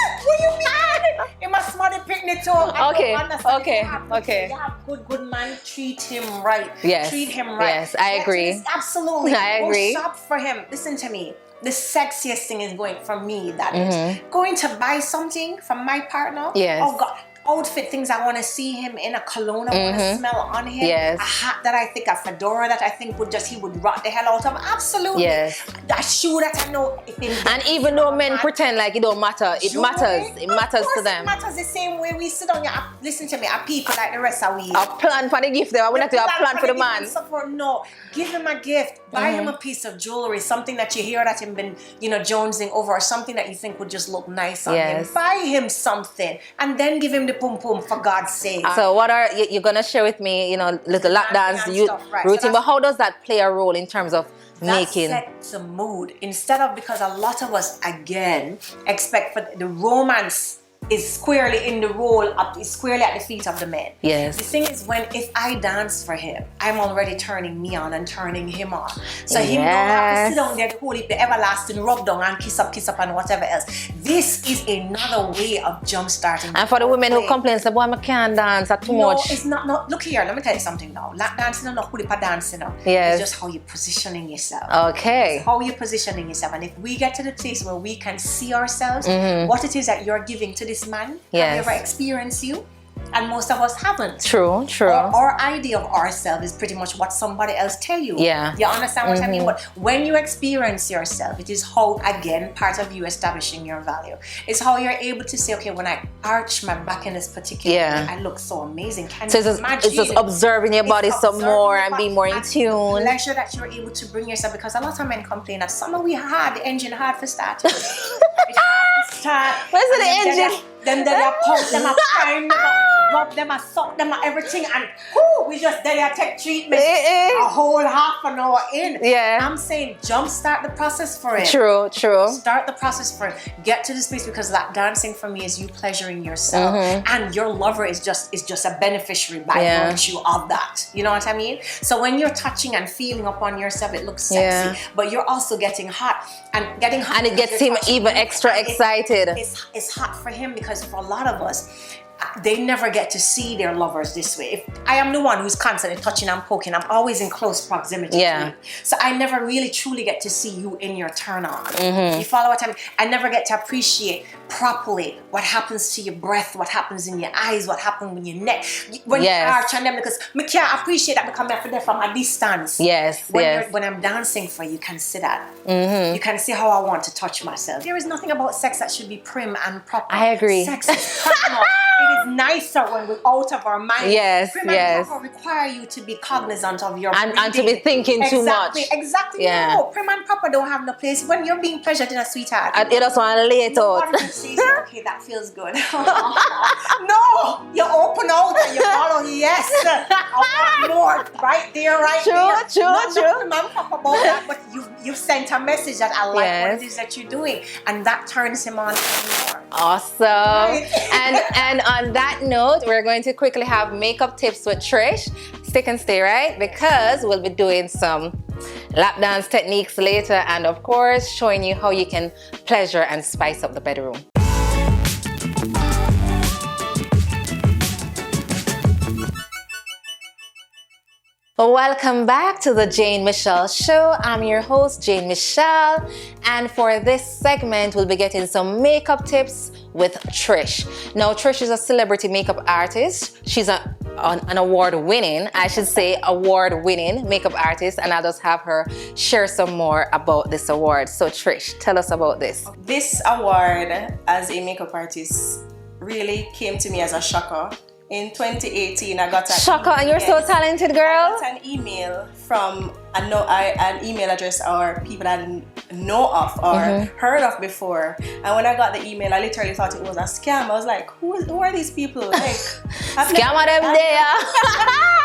You must smell the picnic too. Okay. You have good man, treat him right. Yes. Treat him right. Yes, I agree. Absolutely. I agree. Go shop for him. Listen to me. The sexiest thing is going for me, that is going to buy something from my partner. Yes. Oh God. Outfit, things I want to see him in, a cologne I want to smell on him, a hat that I think, a fedora that I think he would rock the hell out of. Absolutely. Yes. That shoe that I know. And even though men pretend like it don't matter, it matters. It matters to them. It matters the same way we sit on your. Listen to me, are people like the rest of we. A plan for the gift. They want to do a plan for the man. No, give him a gift. Buy him a piece of jewelry, something that you hear that him been, jonesing over, or something that you think would just look nice on him. Buy him something, and then give him the pum for God's sake. So what are you're gonna share with me? Little lap dance routine. But how does that play a role in terms of making? That sets a mood, instead of, because a lot of us again expect for the romance is squarely in the role of, is squarely at the feet of the men. Yes. The thing is, if I dance for him, I'm already turning me on and turning him on. So him don't have to sit down there the whole the everlasting rub down and kiss up and whatever else. This is another way of jump starting. And for the women who complain, say, boy, I can't dance too much. No, it's not. No, look here, let me tell you something now. Lap dancing is not who dancing now. Yes. It's just how you're positioning yourself. Okay. It's how you're positioning yourself. And if we get to the place where we can see ourselves, what it is that you're giving to this man, have you ever experienced you? And most of us haven't. True. Our idea of ourselves is pretty much what somebody else tell you. Yeah. You understand what I mean? But when you experience yourself, it is how, again, part of you establishing your value. It's how you're able to say, okay, when I arch my back in this particular way, I look so amazing. Can you imagine? It's just observing your body some more and being more in tune. The pleasure that you're able to bring yourself, because a lot of men complain that summer we hard, the engine hard for starting. It's hard to start. Where's the engine? Then they are pump, them are prime, them are rub, them are suck, them are everything, and we just take treatment a whole half an hour in. Yeah. I'm saying jumpstart the process for it. True. Start the process for it. Get to this place, because that dancing for me is you pleasuring yourself, and your lover is just a beneficiary by virtue of that. You know what I mean? So when you're touching and feeling upon yourself, it looks sexy, but you're also getting hot, and getting hot, and it gets him even extra excited. It's hot for him, because for a lot of us, they never get to see their lovers this way. If I am the one who's constantly touching and poking, I'm always in close proximity to you. So I never really truly get to see you in your turn on. You follow what I mean? I never get to appreciate properly what happens to your breath, what happens in your eyes, what happens with your neck. When you arch on them, because I can't appreciate that, because I'm there from a distance. When I'm dancing for you, you can see that. You can see how I want to touch myself. There is nothing about sex that should be prim and proper. I agree. Sex is personal. It is nicer when we're out of our mind. Prim and proper require you to be cognizant of your breathing. And to be thinking too much. Exactly. No, prim and proper don't have no place. When you're being pleasured in a sweetheart, you just want to lay it out. Okay, that feels good. No, you open out and you follow. Yes, I want more. Right there, True. Prim and proper about that, but you've sent a message that I like what it is that you're doing, and that turns him on more. Awesome. And on that note, we're going to quickly have makeup tips with Trish. Stick and stay, right? Because we'll be doing some lap dance techniques later, and of course showing you how you can pleasure and spice up the bedroom. Welcome back to the Jane Michelle Show. I'm your host, Jane Michelle, and for this segment, we'll be getting some makeup tips with Trish. Now, Trish is a celebrity makeup artist. She's an award-winning makeup artist, and I'll just have her share some more about this award. So, Trish, tell us about this. This award as a makeup artist really came to me as a shocker. In 2018, I got and you're so talented, girl. I got an email from an email address or people that I didn't know of or heard of before. And when I got the email, I literally thought it was a scam. I was like, who are these people? Like, scam them there.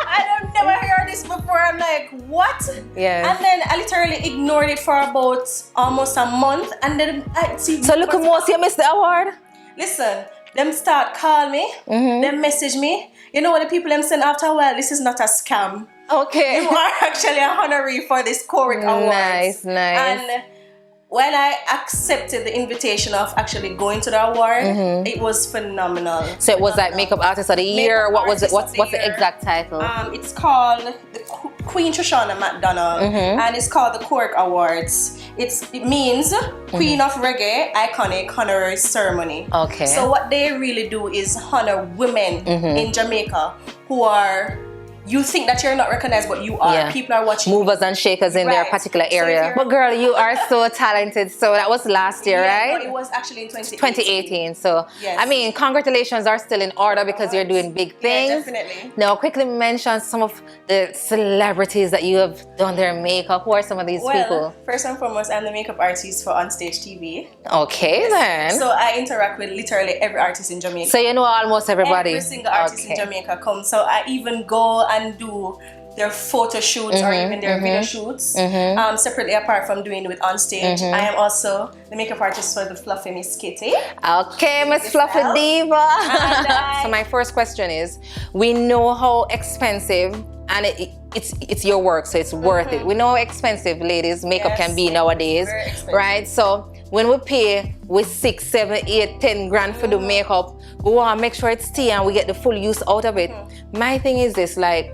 I never heard this before. I'm like, what? Yeah. And then I literally ignored it for about almost a month. And then I see. So look, most you missed the award. Listen. Them start call me, them message me. You know what the people them saying after a while, this is not a scam. Okay. You are actually a honoree for this Courtship Awards. Nice. And when I accepted the invitation of actually going to the award, it was phenomenal. So it was like Makeup Artist of the Year. What was it? What's the exact title? It's called the Queen Shoshana McDonald, and it's called the Courtship Awards. It means Queen of Reggae Iconic Honorary Ceremony. Okay. So what they really do is honor women in Jamaica who are. You think that you're not recognized, but you are. Yeah. People are watching. Movers and shakers in their particular area. But girl, you are so talented. So that was last year, right? No, it was actually in 2018. So, yes. I mean, congratulations are still in order because you're doing big things. Yeah, definitely. Now, quickly mention some of the celebrities that you have done their makeup. Who are some of these people? First and foremost, I'm the makeup artist for Onstage TV. Okay, then. So I interact with literally every artist in Jamaica. So you know almost everybody? Every single artist in Jamaica comes. So I even go and do their photo shoots or even their video shoots separately apart from doing it on stage. I am also the makeup artist for the Fluffy Miss Kitty. Okay, Miss Fluffy Diva. So my first question is, we know how expensive, and it's your work, so it's worth it. We know how expensive, ladies, makeup can be nowadays, right? So when we pay with 6, 7, 8, 10 grand for the makeup, we want to make sure it stays and we get the full use out of it. My thing is this, like,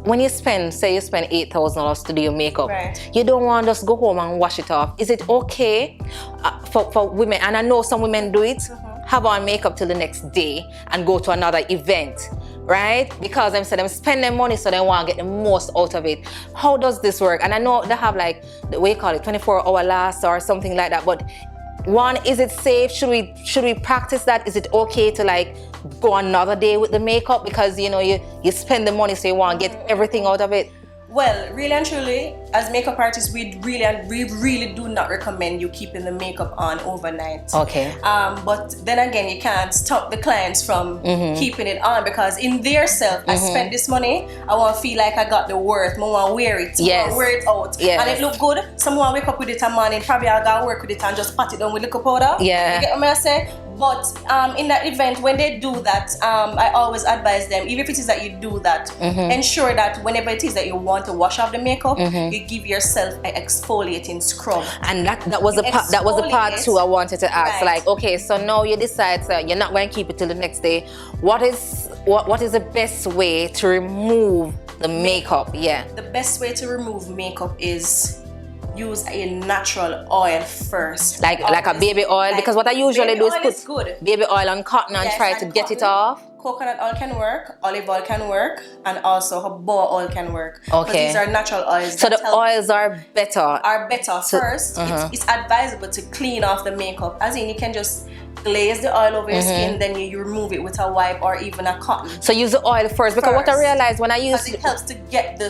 when you spend, say you spend $8,000 to do your makeup, you don't want to just go home and wash it off. Is it okay for women, and I know some women do it, have on makeup till the next day and go to another event, right? Because them say them spend their money, so they want to get the most out of it. How does this work? And I know they have like, the way you call it, 24-hour last or something like that, but one, is it safe? Should we practice that? Is it okay to like go another day with the makeup because you know you spend the money, so you want to get everything out of it? Well, really and truly, as makeup artists, we really do not recommend you keeping the makeup on overnight. Okay. But then again, you can't stop the clients from keeping it on, because in their self, I spent this money, I want to feel like I got the worth, I want to wear it, I want to wear it out, and it look good. Someone wake up with it a morning, probably I'll go work with it and just pat it down with liquor powder. Yeah. You get what I say? But in that event, when they do that, I always advise them, even if it is that you do that, ensure that whenever it is that you want to wash off the makeup, you give yourself an exfoliating scrub. And that was the part too I wanted to ask. Like, okay, so now you decide you're not going to keep it till the next day. What is the best way to remove the makeup? Yeah. The best way to remove makeup is use a natural oil first. Like a baby oil, because what I usually do is put baby oil on cotton and try to get it off. Coconut oil can work, olive oil can work, and also jojoba oil can work. Okay. These are natural oils. So the oils are better. First, it's advisable to clean off the makeup. As in, you can just glaze the oil over your skin, then you remove it with a wipe or even a cotton. So use the oil first, because what I realized when I use it helps to get the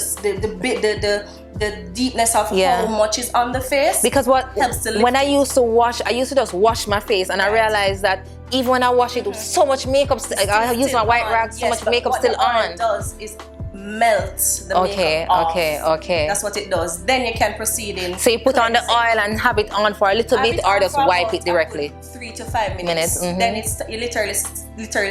deepness of how much is on the face. Because when I used to just wash my face, and I realized that even when I wash it with so much makeup, I use my white rag, so much makeup still on. What it does is melt the makeup off. Okay. That's what it does. Then you can proceed in. So you put on the oil and have it on for a little bit, or just wipe it directly? 3 to 5 minutes. Then you literally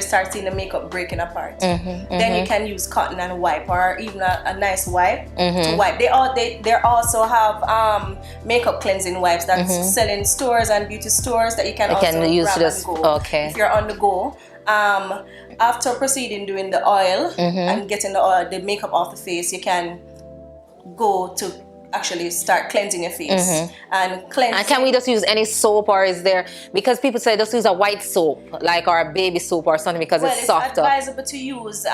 start seeing the makeup breaking apart. Then you can use cotton and wipe, or even a nice wipe to wipe. They also have makeup cleansing wipes that sell in stores and beauty stores that you can also use grab this. and go. Okay. If you're on the go. After proceeding doing the oil and getting the makeup off the face, you can go to actually start cleansing your face and cleanse. And can we just use any soap, or is there, because people say just use a white soap, like, or a baby soap or something, because it's softer? It's advisable to use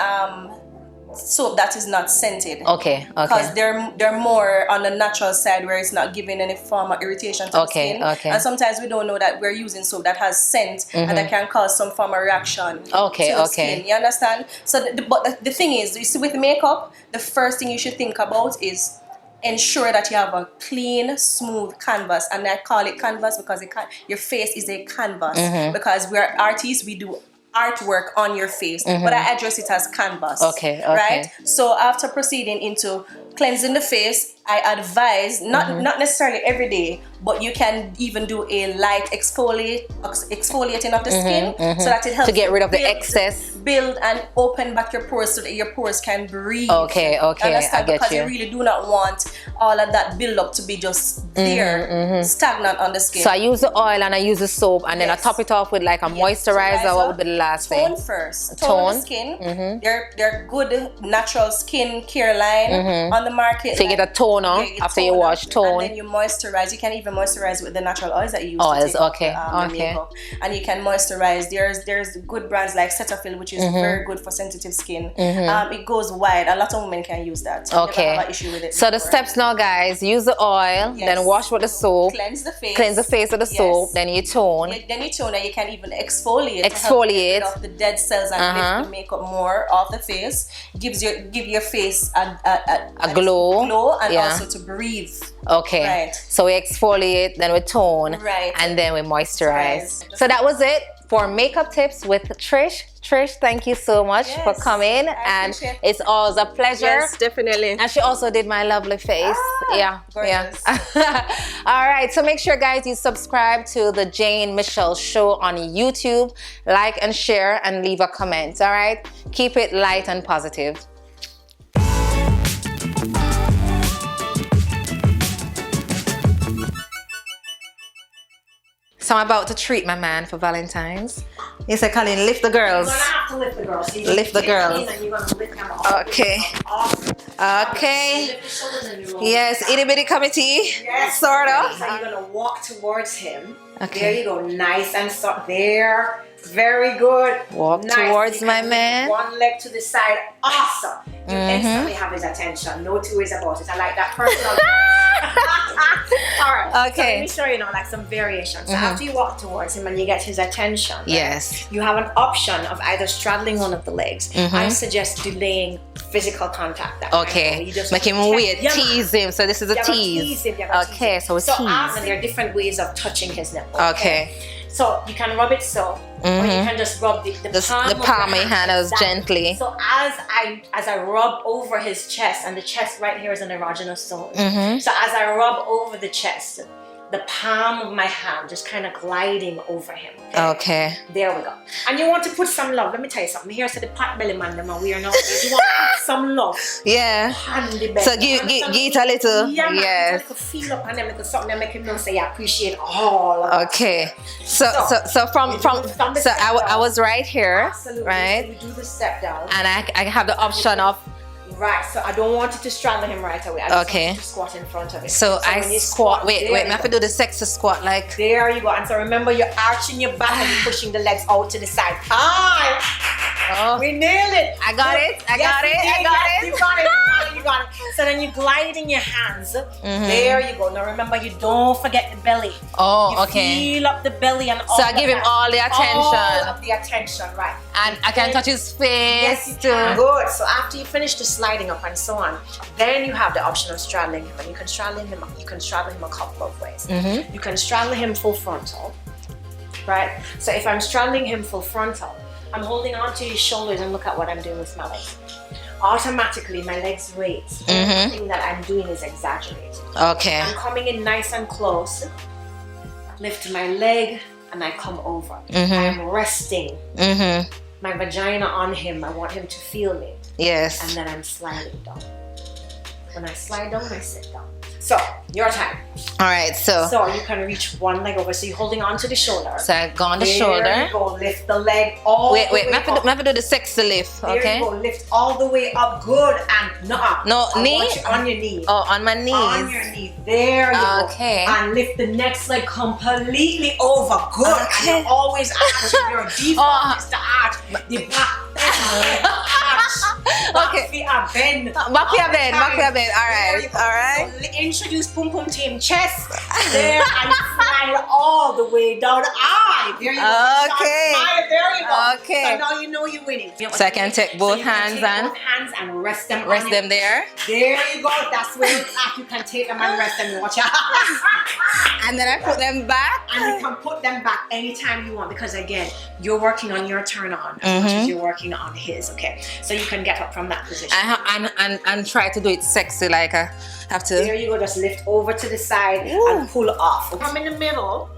soap that is not scented. Okay. Because they're more on the natural side, where it's not giving any form of irritation to the skin. And sometimes we don't know that we're using soap that has scent and that can cause some form of reaction to the skin. You understand? So, but the thing is, you see, with makeup, the first thing you should think about is ensure that you have a clean, smooth canvas. And I call it canvas because your face is a canvas. Because we're artists, we do artwork on your face, but I address it as canvas. Okay. Right? So after proceeding into cleansing the face, I advise, not necessarily every day, but you can even do a light exfoliating of the skin, so that it helps to get rid of the excess, build and open back your pores, so that your pores can breathe. Okay, understand? I get because you. you really do not want all of that build up to be just there, stagnant on the skin. So I use the oil and I use the soap, and then I top it off with like a moisturizer. What would be the last thing? Tone first. Tone the skin. They're good natural skin care line on the market. So you get a toner after you wash. Tone. And then you moisturize. You can even moisturize with the natural oils that you use. Oils, to take off, makeup. And you can moisturize. There's good brands like Cetaphil, which is very good for sensitive skin. It goes wide. A lot of women can use that. Okay. Never have an issue with it so before. The steps now, guys: use the oil, then wash with the soap, cleanse the face with the soap, then you tone. Then you tone, and you can even exfoliate. Exfoliate. To help get off the dead cells and lift the makeup more off the face. Give your face a glow and also to breathe. Okay. Right. So we exfoliate, then we tone, and then we moisturize. So that was it. for makeup tips with Trish. Trish, thank you so much for coming, and it's always a pleasure. Yes, definitely. And she also did my lovely face. Gorgeous. All right, so make sure, guys, you subscribe to the Jane Michelle Show on YouTube, like and share, and leave a comment. All right, keep it light and positive. So I'm about to treat my man for Valentine's. He said, Colleen, lift the girls. You're gonna have to lift the girls. So Lift the girls. And you're gonna lift them off. Okay. Okay. Lift the shoulders and you roll. Yes, itty bitty committee. Yes. Sort of. So you're gonna walk towards him. Okay. There you go. Nice and soft. There. Very good. Walk Nice. towards You my can man. lift one leg to the side. Awesome. You instantly have his attention. No two ways about it. I like that personal. All right. So Okay. let me show you now like some variations. So after you walk towards him and you get his attention, right, Yes. you have an option of either straddling one of the legs. I suggest delaying physical contact. That Okay. you just Make him check- weird. Yeah, man. Tease him. So this is a You gotta tease. tease him, you gotta tease Okay, him. so it's so tease. and there are different ways of touching his nipple. Okay. So you can rub it so, or you can just rub the palm palm of your hand as Exactly. gently. So as I rub over his chest, and the chest right here is an erogenous zone. So as I rub over the chest, the palm of my hand just kind of gliding over him. Okay. There we go. And you want to put some love. Let me tell you something. Here, so the pot belly man, them are weird now. You want to put some love Yeah. on the belly. So give it a little. Yeah, man. Yes. So feel up on them, little something that make him know say I appreciate all of it. Okay. So from the so step I down. was right here, Absolutely. right? So you do the step down. And I have the option of Right, so I don't want you to straddle him right away. I just Okay. want you to squat in front of him. so I when you squat. Wait, there I you have to go. do the sexy squat like. There you go. And so remember, you're arching your back and you're pushing the legs out to the side. Oh. We nailed it. I got it. I got it. I got it. You got it. You got it. So then you glide in your hands. There you go. Now remember, you don't forget the belly. Oh, You okay. feel up the belly and all. So I give him all the attention. All of the attention, right? And I can touch his face Yes, you too. can. Good. So after you finish the sliding up and so on, then you have the option of straddling him, and you can straddle him. You can straddle him a couple of ways. You can straddle him full frontal, right? So if I'm straddling him full frontal, I'm holding onto his shoulders and look at what I'm doing with my legs. Automatically, my legs raise. Everything that I'm doing is exaggerated. Okay. I'm coming in nice and close. Lift my leg and I come over. I'm resting my vagina on him. I want him to feel me. Yes. And then I'm sliding down. When I slide down, I sit down. So, your time. All right. So you can reach one leg over. So you're holding on to the shoulder. I go on the There shoulder. you go. Lift the leg all Wait. the way I up. have to do the sexy lift. There Okay. you go. Lift all the way up. Good. And no up. No, I knee? want you on your knee. Oh, on my knees. On your knee. There you Okay. go. And lift the next leg completely over. Good. Okay. And you're always arching. Your default is to arch. The back. Okay. Back bend. Back here bend. Back here bend. All There right. you go. All right. So introduce pum pum team chest. There and slide all the way down. There you go. Okay. Slide. There you go. Okay. So now you know you're winning. So I can take both hands and both hands and rest them. rest on them your- there. There you go. That's where it's at. You can take them and rest them. Watch out. And then I put them back. And you can put them back anytime you want, because again, you're working on your turn on as much as you're working on his. Okay, so you can get up from that position. And try to do it sexy, like I have to. There you go. Just lift over to the side and pull off. Come in the middle.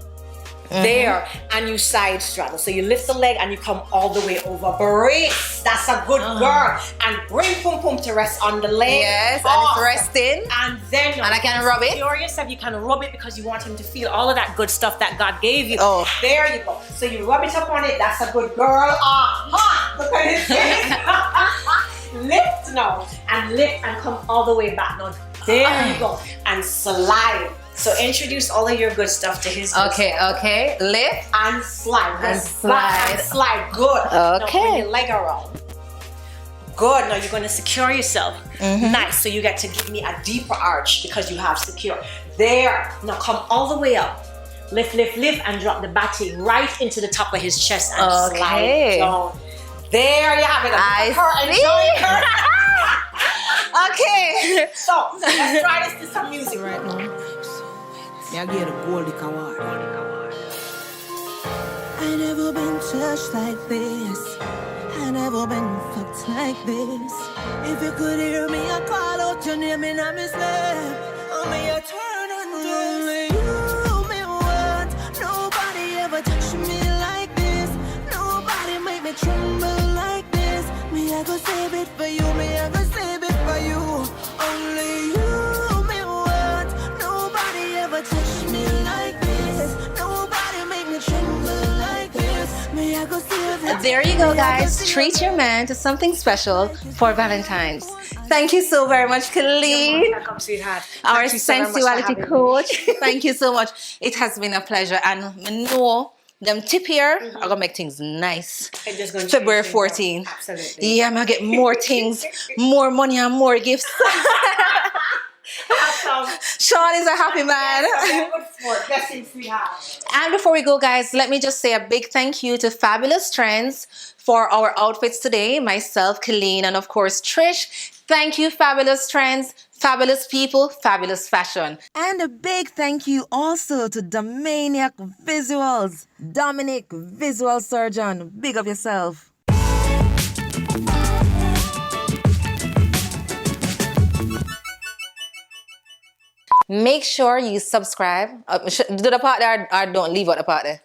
There, and you side straddle. So you lift the leg and you come all the way over. Brace. That's a good girl. And bring pum pum to rest on the leg. Yes, and Awesome. it's resting. And then And I can rub it? Secure yourself. You can rub it because you want him to feel all of that good stuff that God gave you. Oh. There you go. So you rub it up on it. That's a good girl. Look at his face. Lift now. And lift and come all the way back. Now, there you go. And slide. So introduce all of your good stuff to his good stuff. Okay. Lift. And slide. And Just back and slide. Good. Now Okay. bring your leg around. Good. Now you're going to secure yourself. Nice. So you get to give me a deeper arch because you have secure. There. Now come all the way up. Lift, lift, lift, and drop the body right into the top of his chest and slide down. There you have it. Okay. So let's try this to some music right now. Me a get a gold award. I never been touched like this. I never been fucked like this. If you could hear me, I call out your name and I miss them. Oh, may I turn on only you me want. Nobody ever touched me like this. Nobody make me tremble like this. Me, I go save it for you. Me, I go save it for you. Only you me want. Nobody ever touched me like this. Nobody make me tremble like this. Me, I go save it. There you go, guys. Treat your man to something special for Valentine's. Thank you so very much, Colleen, Welcome, sweetheart. our Thank you so very much for sensuality having me. coach. Thank you so much. It has been a pleasure. And I know them tip here are going to make things nice. And just gonna February change things up. 14. Absolutely. Yeah, I'm going to get more things, more money and more gifts. Awesome. Sean is a happy man. Good sport. Blessings, sweetheart. And before we go, guys, let me just say a big thank you to Fabulous Trends for our outfits today. Myself, Colleen, and of course, Trish. Thank you, Fabulous Trends, fabulous people, fabulous fashion. And a big thank you also to Domaniac Visuals. Dominic, visual surgeon. Big up yourself. Make sure you subscribe. Do the part there or don't leave out the part there?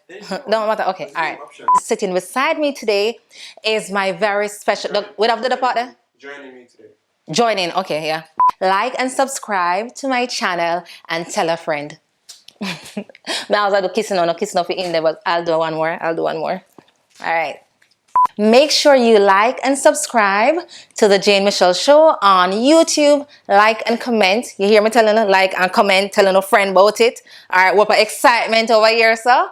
Don't matter. Okay, all right. Sitting beside me today is my very special. Wait, I've done the part there? Joining me today. Joining. Okay, yeah. Like and subscribe to my channel and tell a friend. Now I do kissing on, no kissing off in there, but I'll do one more. All right. Make sure you like and subscribe to the Jane Michelle Show on YouTube. Like and comment. You hear me telling her like and comment, telling a friend about it. All right, what excitement over here, so.